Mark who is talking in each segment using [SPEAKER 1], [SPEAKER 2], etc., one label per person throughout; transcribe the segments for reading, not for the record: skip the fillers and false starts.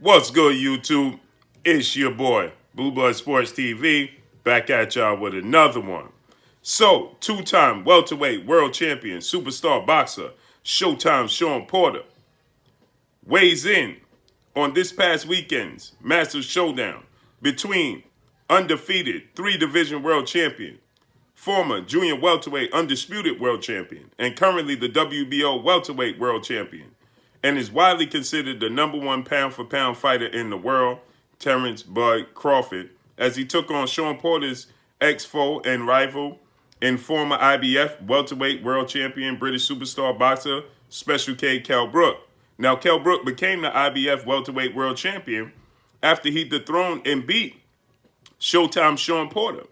[SPEAKER 1] What's good, YouTube? It's your boy, Blue Blood Sports TV, back at y'all with another one. So, two-time welterweight world champion, superstar boxer, Showtime Shawn Porter, weighs in on this past weekend's massive showdown between undefeated three-division world champion, former junior welterweight undisputed world champion, and currently the WBO welterweight world champion, and is widely considered the #1 pound-for-pound fighter in the world, Terence "Bud" Crawford, as he took on Shawn Porter's ex-foe and rival and former IBF welterweight world champion, British superstar boxer, Special K Kell Brook. Now, Kell Brook became the IBF welterweight world champion after he dethroned and beat Showtime Shawn Porter.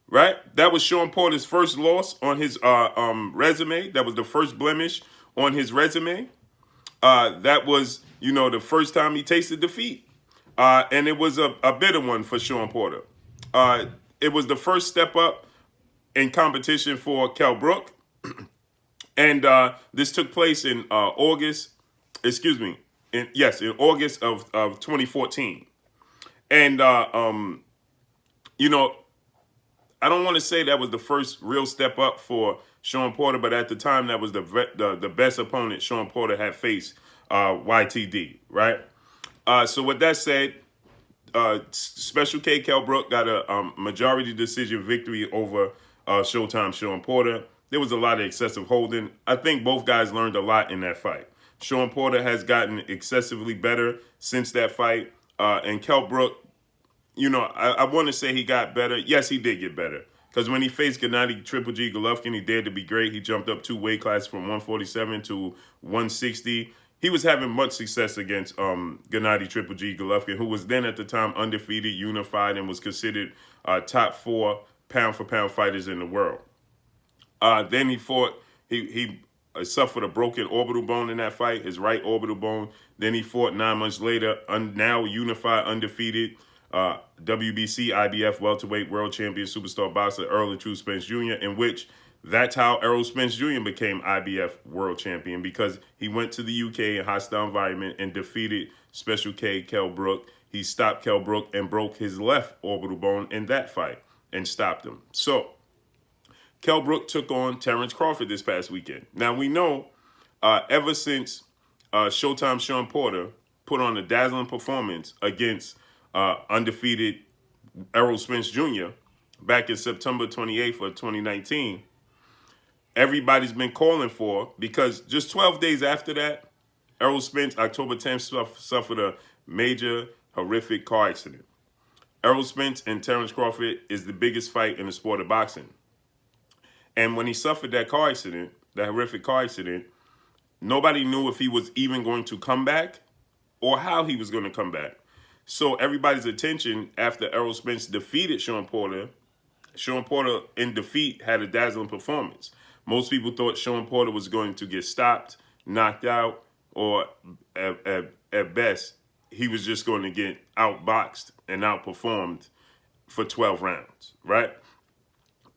[SPEAKER 1] Right? That was Shawn Porter's first loss on his resume. That was the first blemish on his resume. That was, the first time he tasted defeat. And it was a bitter one for Shawn Porter. It was the first step up in competition for Kell Brook. And this took place in August of 2014. And, I don't want to say that was the first real step up for Shawn Porter, but at the time that was the best opponent Shawn Porter had faced, YTD, right? So with that said, Special K Kell Brook got a majority decision victory over Showtime Shawn Porter. There was a lot of excessive holding. I think both guys learned a lot in that fight. Shawn Porter has gotten excessively better since that fight, and Kell Brook, I want to say he got better. Yes, he did get better. Because when he faced Gennady Triple G Golovkin, he dared to be great. He jumped up 2 weight classes from 147 to 160. He was having much success against Gennady Triple G Golovkin, who was then at the time undefeated, unified, and was considered top 4 pound-for-pound fighters in the world. Then he fought, he suffered a broken orbital bone in that fight, his right orbital bone. Then he fought 9 months later, now unified, undefeated, WBC, IBF welterweight world champion superstar boxer Earl True Spence Jr., in which that's how Errol Spence Jr. became IBF world champion, because he went to the UK in hostile environment and defeated Special K Kell Brook. He stopped Kell Brook and broke his left orbital bone in that fight and stopped him. So Kell Brook took on Terence Crawford this past weekend. Now we know ever since Showtime Shawn Porter put on a dazzling performance against undefeated Errol Spence Jr. back in September 28th of 2019, everybody's been calling for, because just 12 days after that, Errol Spence, October 10th, suffered a major, horrific car accident. Errol Spence and Terence Crawford is the biggest fight in the sport of boxing. And when he suffered that car accident, that horrific car accident, nobody knew if he was even going to come back or how he was going to come back. So everybody's attention after Errol Spence defeated Shawn Porter in defeat had a dazzling performance. Most people thought Shawn Porter was going to get stopped, knocked out, or at best, he was just going to get outboxed and outperformed for 12 rounds, right?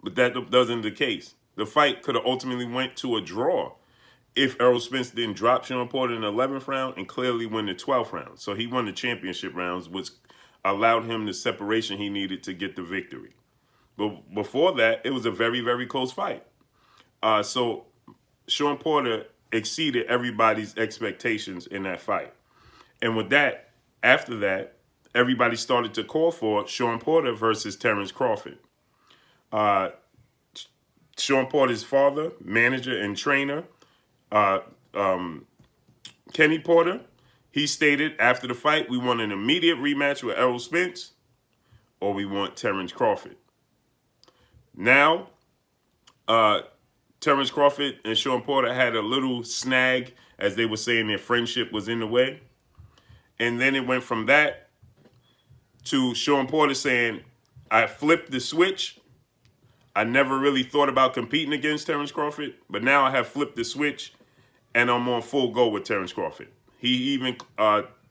[SPEAKER 1] But that wasn't the case. The fight could have ultimately went to a draw if Errol Spence didn't drop Shawn Porter in the 11th round and clearly win the 12th round. So he won the championship rounds, which allowed him the separation he needed to get the victory. But before that, it was a very, very close fight. So Shawn Porter exceeded everybody's expectations in that fight. And with that, after that, everybody started to call for Shawn Porter versus Terence Crawford. Shawn Porter's father, manager, and trainer, Kenny Porter, he stated after the fight, we want an immediate rematch with Errol Spence, or we want Terence Crawford. Now, Terence Crawford and Shawn Porter had a little snag, as they were saying their friendship was in the way. And then it went from that to Shawn Porter saying, I flipped the switch. I never really thought about competing against Terence Crawford, but now I have flipped the switch and I'm on full go with Terence Crawford. He even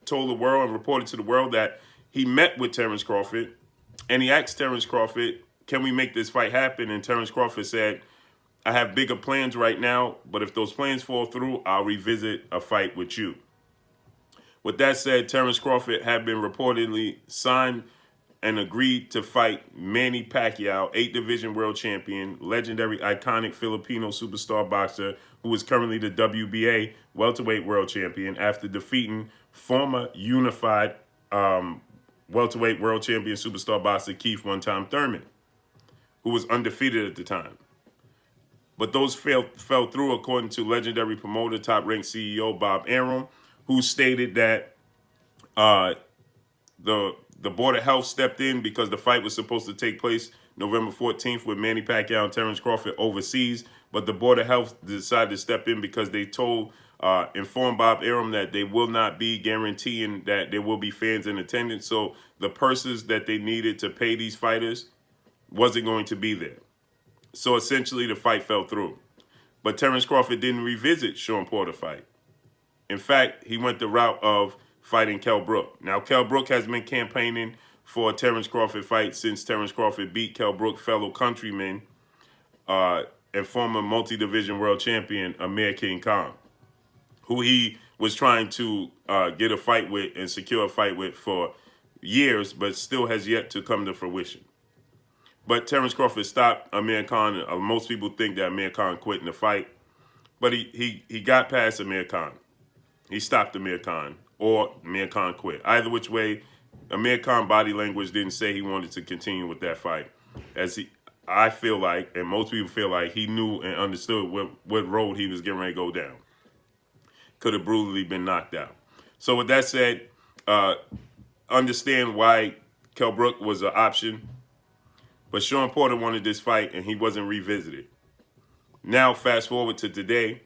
[SPEAKER 1] told the world and reported to the world that he met with Terence Crawford and he asked Terence Crawford, can we make this fight happen? And Terence Crawford said, I have bigger plans right now, but if those plans fall through, I'll revisit a fight with you. With that said, Terence Crawford had been reportedly signed and agreed to fight Manny Pacquiao, 8-division world champion, legendary, iconic Filipino superstar boxer who is currently the WBA welterweight world champion after defeating former unified welterweight world champion superstar boxer Keith one-time Thurman, who was undefeated at the time. But those fell through, according to legendary promoter, top-ranked CEO Bob Arum, who stated that the Board of Health stepped in because the fight was supposed to take place November 14th with Manny Pacquiao and Terence Crawford overseas. But the Board of Health decided to step in because they informed Bob Arum that they will not be guaranteeing that there will be fans in attendance. So the purses that they needed to pay these fighters wasn't going to be there. So essentially the fight fell through. But Terence Crawford didn't revisit Shawn Porter fight. In fact, he went the route of fighting Kell Brook. Now, Kell Brook has been campaigning for a Terence Crawford fight since Terence Crawford beat Kell Brook fellow countryman and former multi-division world champion Amir King Khan, who he was trying to get a fight with and secure a fight with for years, but still has yet to come to fruition. But Terence Crawford stopped Amir Khan. Most people think that Amir Khan quit in the fight, but he got past Amir Khan. He stopped Amir Khan, or Amir Khan quit. Either which way, Amir Khan body language didn't say he wanted to continue with that fight. I feel like, and most people feel like, he knew and understood what road he was getting ready to go down. Could have brutally been knocked out. So with that said, understand why Kell Brook was an option. But Shawn Porter wanted this fight, and he wasn't revisited. Now, fast forward to today,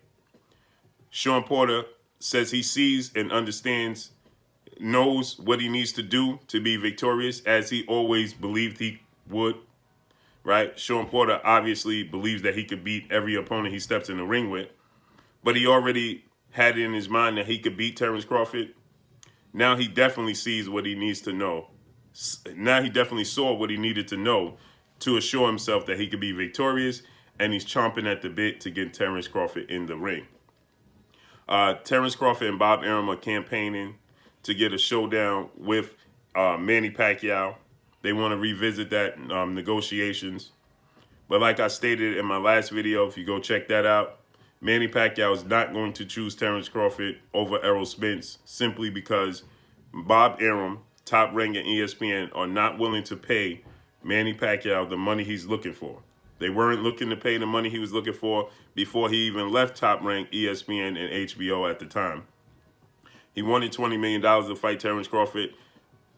[SPEAKER 1] Shawn Porter says he sees and understands, knows what he needs to do to be victorious, as he always believed he would, right? Shawn Porter obviously believes that he could beat every opponent he steps in the ring with, but he already had it in his mind that he could beat Terence Crawford. Now he definitely sees what he needs to know. Now he definitely saw what he needed to know to assure himself that he could be victorious, and he's chomping at the bit to get Terence Crawford in the ring. Terence Crawford and Bob Arum are campaigning to get a showdown with Manny Pacquiao. They want to revisit that negotiations. But like I stated in my last video, if you go check that out, Manny Pacquiao is not going to choose Terence Crawford over Errol Spence simply because Bob Arum, Top Rank and ESPN, are not willing to pay Manny Pacquiao the money he's looking for. They weren't looking to pay the money he was looking for before he even left Top Rank, ESPN, and HBO at the time. He wanted $20 million to fight Terence Crawford.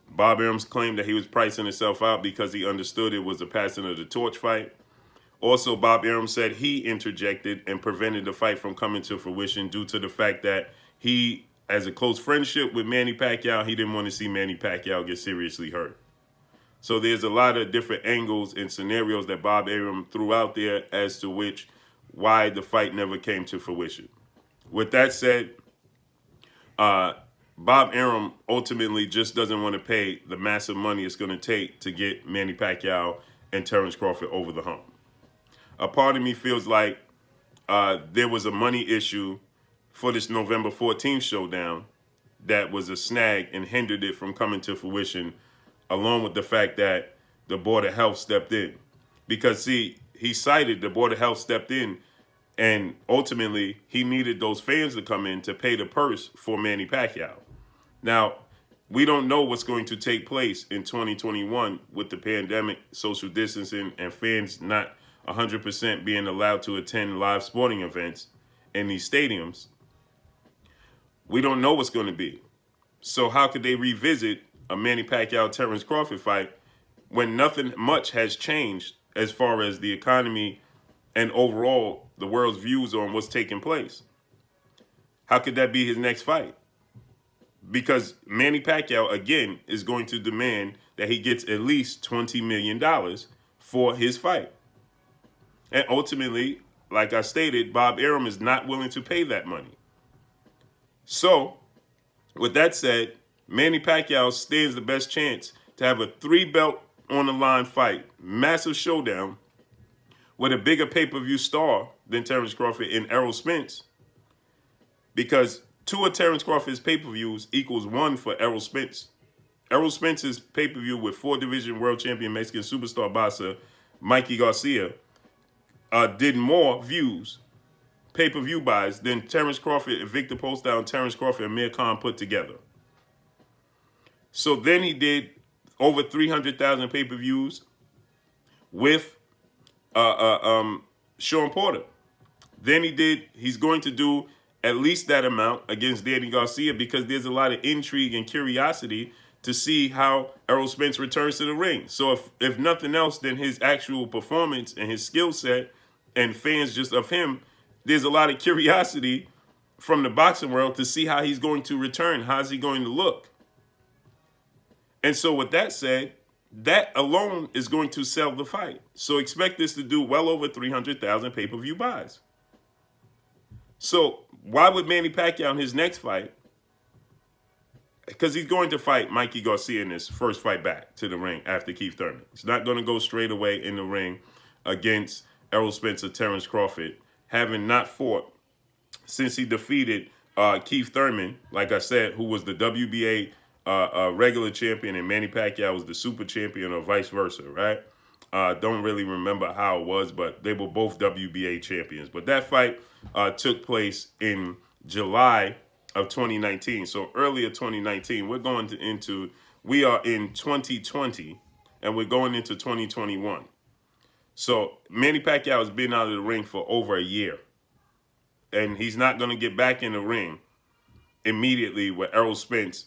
[SPEAKER 1] Bob Arum's claimed that he was pricing himself out because he understood it was a passing of the torch fight. Also, Bob Arum said he interjected and prevented the fight from coming to fruition due to the fact that he, as a close friendship with Manny Pacquiao, he didn't want to see Manny Pacquiao get seriously hurt. So there's a lot of different angles and scenarios that Bob Arum threw out there as to why the fight never came to fruition. With that said, Bob Arum ultimately just doesn't want to pay the massive money it's going to take to get Manny Pacquiao and Terence Crawford over the hump. A part of me feels like there was a money issue for this November 14th showdown that was a snag and hindered it from coming to fruition, along with the fact that the Board of Health stepped in. Because, see, he cited the Board of Health stepped in, and ultimately he needed those fans to come in to pay the purse for Manny Pacquiao. Now, we don't know what's going to take place in 2021 with the pandemic, social distancing, and fans not 100% being allowed to attend live sporting events in these stadiums. We don't know what's going to be. So how could they revisit a Manny Pacquiao-Terence Crawford fight when nothing much has changed as far as the economy and overall the world's views on what's taking place? How could that be his next fight? Because Manny Pacquiao, again, is going to demand that he gets at least $20 million for his fight. And ultimately, like I stated, Bob Arum is not willing to pay that money. So, with that said, Manny Pacquiao stands the best chance to have a 3-belt on the line fight, massive showdown, with a bigger pay-per-view star than Terence Crawford and Errol Spence. Because 2 of Terence Crawford's pay-per-views equals 1 for Errol Spence. Errol Spence's pay-per-view with 4-division world champion Mexican superstar boxer Mikey Garcia did more views, pay-per-view buys, than Terence Crawford and Victor Postol and Terence Crawford and Amir Khan put together. So then he did over 300,000 pay-per-views with Shawn Porter. Then he's going to do at least that amount against Danny Garcia, because there's a lot of intrigue and curiosity to see how Errol Spence returns to the ring. So if nothing else than his actual performance and his skill set and fans just of him, there's a lot of curiosity from the boxing world to see how he's going to return. How's he going to look? And so with that said, that alone is going to sell the fight. So expect this to do well over 300,000 pay-per-view buys. So why would Manny Pacquiao in his next fight? Because he's going to fight Mikey Garcia in his first fight back to the ring after Keith Thurman. He's not going to go straight away in the ring against Errol Spence or Terence Crawford, having not fought since he defeated Keith Thurman, like I said, who was the WBA regular champion, and Manny Pacquiao was the super champion, or vice versa, right? Don't really remember how it was, but they were both WBA champions. But that fight took place in July of 2019. So earlier 2019, we are in 2020, and we're going into 2021. So Manny Pacquiao has been out of the ring for over a year, and he's not going to get back in the ring immediately with Errol Spence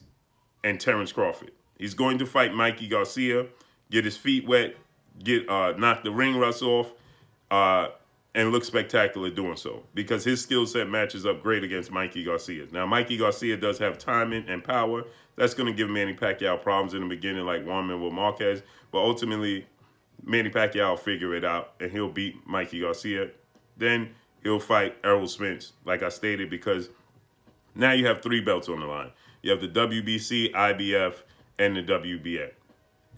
[SPEAKER 1] and Terence Crawford. He's going to fight Mikey Garcia, get his feet wet, knock the ring rust off, and look spectacular doing so, because his skill set matches up great against Mikey Garcia's. Now, Mikey Garcia does have timing and power. That's going to give Manny Pacquiao problems in the beginning, like Juan Manuel Marquez. But ultimately, Manny Pacquiao will figure it out, and he'll beat Mikey Garcia. Then he'll fight Errol Spence, like I stated, because now you have 3 belts on the line. You have the WBC, IBF, and the WBA.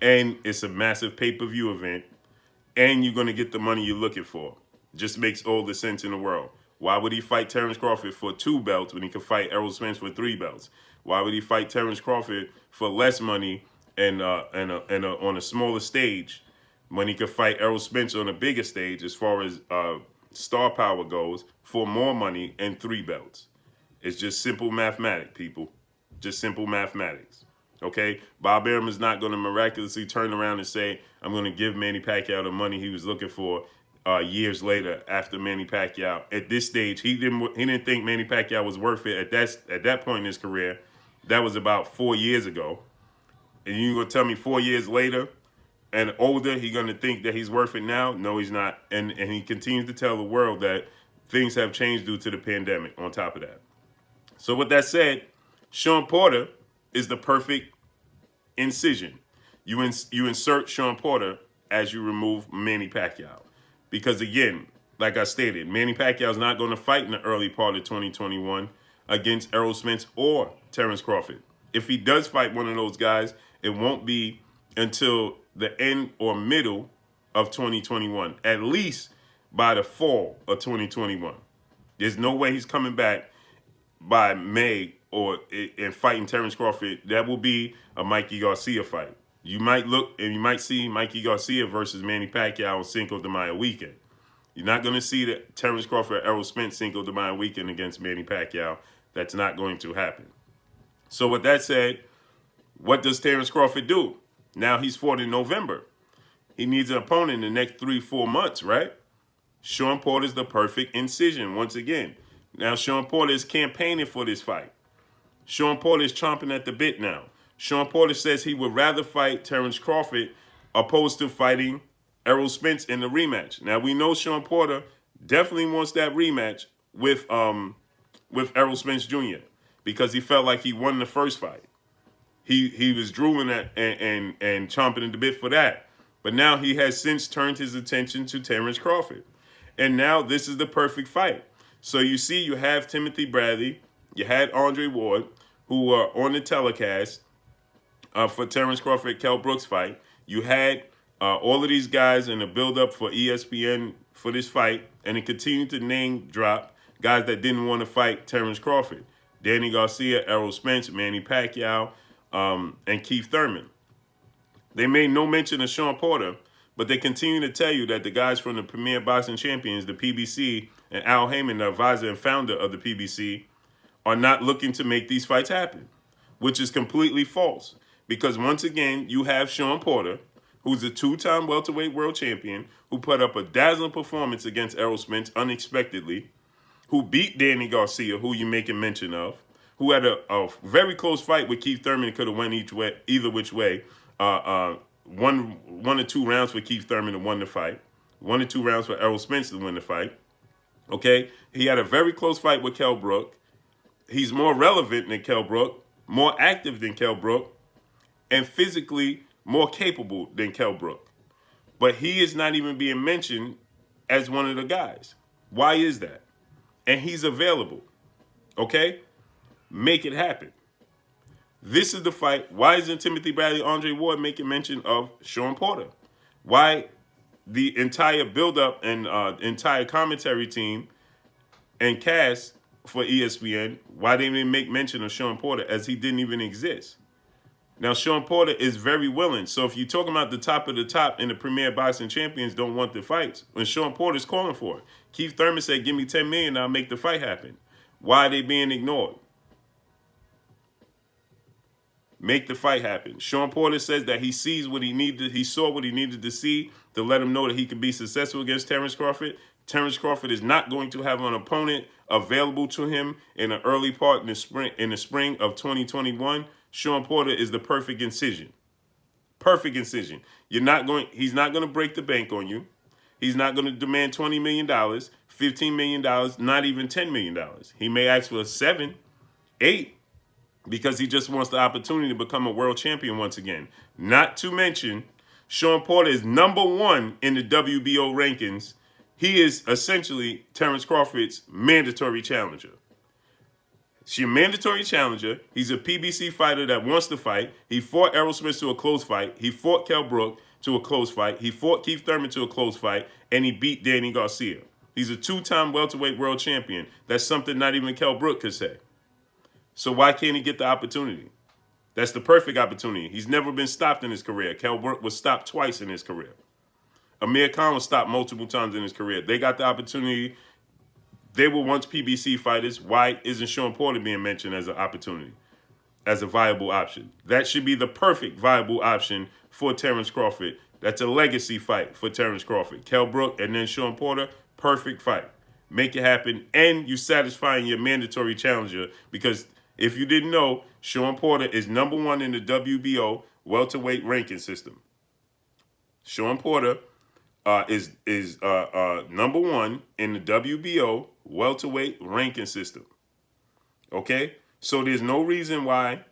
[SPEAKER 1] And it's a massive pay-per-view event, and you're going to get the money you're looking for. Just makes all the sense in the world. Why would he fight Terence Crawford for 2 belts when he could fight Errol Spence for 3 belts? Why would he fight Terence Crawford for less money and on a smaller stage when he could fight Errol Spence on a bigger stage as far as star power goes for more money and 3 belts? It's just simple mathematics, people. Just simple mathematics. Okay? Bob Arum is not going to miraculously turn around and say, I'm going to give Manny Pacquiao the money he was looking for years later after Manny Pacquiao. At this stage, he didn't think Manny Pacquiao was worth it at that point in his career. That was about 4 years ago. And you're going to tell me 4 years later and older, he's going to think that he's worth it now? No, he's not. And he continues to tell the world that things have changed due to the pandemic on top of that. So with that said, Shawn Porter is the perfect incision. You insert Shawn Porter as you remove Manny Pacquiao. Because again, like I stated, Manny Pacquiao is not going to fight in the early part of 2021 against Errol Spence or Terence Crawford. If he does fight one of those guys, it won't be until the end or middle of 2021, at least by the fall of 2021. There's no way he's coming back by May and fighting Terence Crawford. That will be a Mikey Garcia fight. You might look and you might see Mikey Garcia versus Manny Pacquiao on Cinco de Mayo weekend. You're not going to see the Terence Crawford, Errol Spence Cinco de Mayo weekend against Manny Pacquiao. That's not going to happen. So with that said, what does Terence Crawford do? Now he's fought in November. He needs an opponent in the next 3-4 months, right? Shawn Porter's the perfect incision once again. Now Shawn Porter is campaigning for this fight. Shawn Porter is chomping at the bit now. Shawn Porter says he would rather fight Terence Crawford opposed to fighting Errol Spence in the rematch. Now, we know Shawn Porter definitely wants that rematch with Errol Spence Jr. because he felt like he won the first fight. He was drooling at and chomping at the bit for that. But now he has since turned his attention to Terence Crawford. And now this is the perfect fight. So you see, you have Timothy Bradley, you had Andre Ward, who were on the telecast for Terence Crawford, Kell Brook's fight. You had all of these guys in the build-up for ESPN for this fight, and it continued to name drop guys that didn't want to fight Terence Crawford. Danny Garcia, Errol Spence, Manny Pacquiao, and Keith Thurman. They made no mention of Shawn Porter, but they continue to tell you that the guys from the Premier Boxing Champions, the PBC, and Al Heyman, the advisor and founder of the PBC, are not looking to make these fights happen, which is completely false. Because once again, you have Shawn Porter, who's a two-time welterweight world champion, who put up a dazzling performance against Errol Spence unexpectedly, who beat Danny Garcia, who you're making mention of, who had a very close fight with Keith Thurman, could have went either which way. One or two rounds for Keith Thurman to win the fight. 1 or 2 rounds for Errol Spence to win the fight. Okay? He had a very close fight with Kell Brook. He's more relevant than Kell Brook, more active than Kell Brook, and physically more capable than Kell Brook. But he is not even being mentioned as one of the guys. Why is that? And he's available. Okay? Make it happen. This is the fight. Why isn't Timothy Bradley, Andre Ward making mention of Shawn Porter? Why the entire build-up and entire commentary team and cast for ESPN, why they didn't make mention of Shawn Porter, as he didn't even exist? Now, Shawn Porter is very willing. So if you're talking about the top of the top and the Premier Boxing Champions don't want the fights, when Shawn Porter's calling for it. Keith Thurman said, give me $10 million, I'll make the fight happen. Why are they being ignored? Make the fight happen. Shawn Porter says that he sees what he needed. He saw what he needed to see to let him know that he could be successful against Terence Crawford. Terence Crawford is not going to have an opponent available to him in an early part in the spring of 2021. Shawn Porter is the perfect incision. Perfect incision. He's not going to break the bank on you. He's not going to demand $20 million, $15 million, not even $10 million. He may ask for 7, 8, because he just wants the opportunity to become a world champion once again. Not to mention, Shawn Porter is #1 in the WBO rankings. He is essentially Terence Crawford's mandatory challenger. She's a mandatory challenger. He's a PBC fighter that wants to fight. He fought Errol Spence to a close fight. He fought Kell Brook to a close fight. He fought Keith Thurman to a close fight. And he beat Danny Garcia. He's a 2-time welterweight world champion. That's something not even Kell Brook could say. So why can't he get the opportunity? That's the perfect opportunity. He's never been stopped in his career. Kell Brook was stopped twice in his career. Amir Khan was stopped multiple times in his career. They got the opportunity. They were once PBC fighters. Why isn't Shawn Porter being mentioned as an opportunity, as a viable option? That should be the perfect viable option for Terence Crawford. That's a legacy fight for Terence Crawford. Kell Brook and then Shawn Porter, perfect fight. Make it happen, and you satisfying your mandatory challenger, because if you didn't know, Shawn Porter is #1 in the WBO welterweight ranking system. Shawn Porter is #1 in the WBO welterweight ranking system. Okay, so there's no reason why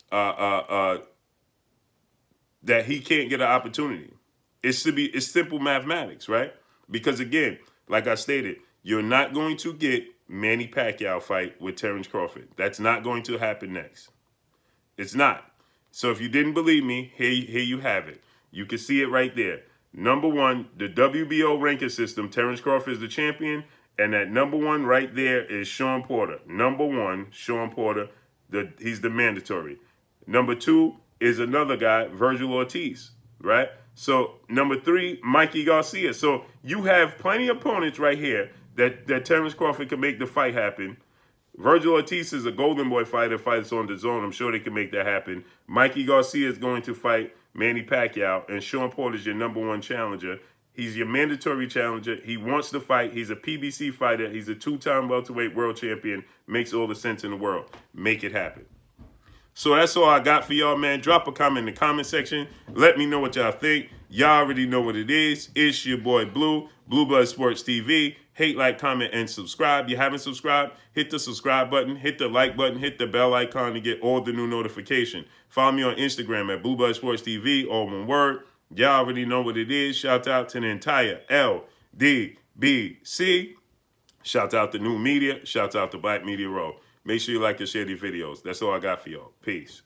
[SPEAKER 1] that he can't get an opportunity. It's simple mathematics, right? Because again, like I stated, you're not going to get Manny Pacquiao fight with Terence Crawford. That's not going to happen next. It's not. So if you didn't believe me, here you have it. You can see it right there. #1, the WBO ranking system, Terence Crawford is the champion, and that #1 right there is Shawn Porter. #1, Shawn Porter, he's the mandatory. #2 is another guy, Virgil Ortiz, right? So #3, Mikey Garcia. So you have plenty of opponents right here that Terence Crawford can make the fight happen. Virgil Ortiz is a Golden Boy fighter, fights on the zone. I'm sure they can make that happen. Mikey Garcia is going to fight Manny Pacquiao, and Shawn Porter is your #1 challenger. He's your mandatory challenger. He wants to fight. He's a PBC fighter. He's a 2-time welterweight world champion. Makes all the sense in the world. Make it happen. So that's all I got for y'all, man. Drop a comment in the comment section. Let me know what y'all think. Y'all already know what it is. It's your boy Blue, Blue Blood Sports TV. Hate, like, comment, and subscribe. You haven't subscribed? Hit the subscribe button, hit the like button, hit the bell icon to get all the new notification. Follow me on Instagram at Blue Blood Sports TV, all one word. Y'all already know what it is. Shout out to the entire LDBC. Shout out to New Media. Shout out to Black Media Row. Make sure you like and share these videos. That's all I got for y'all. Peace.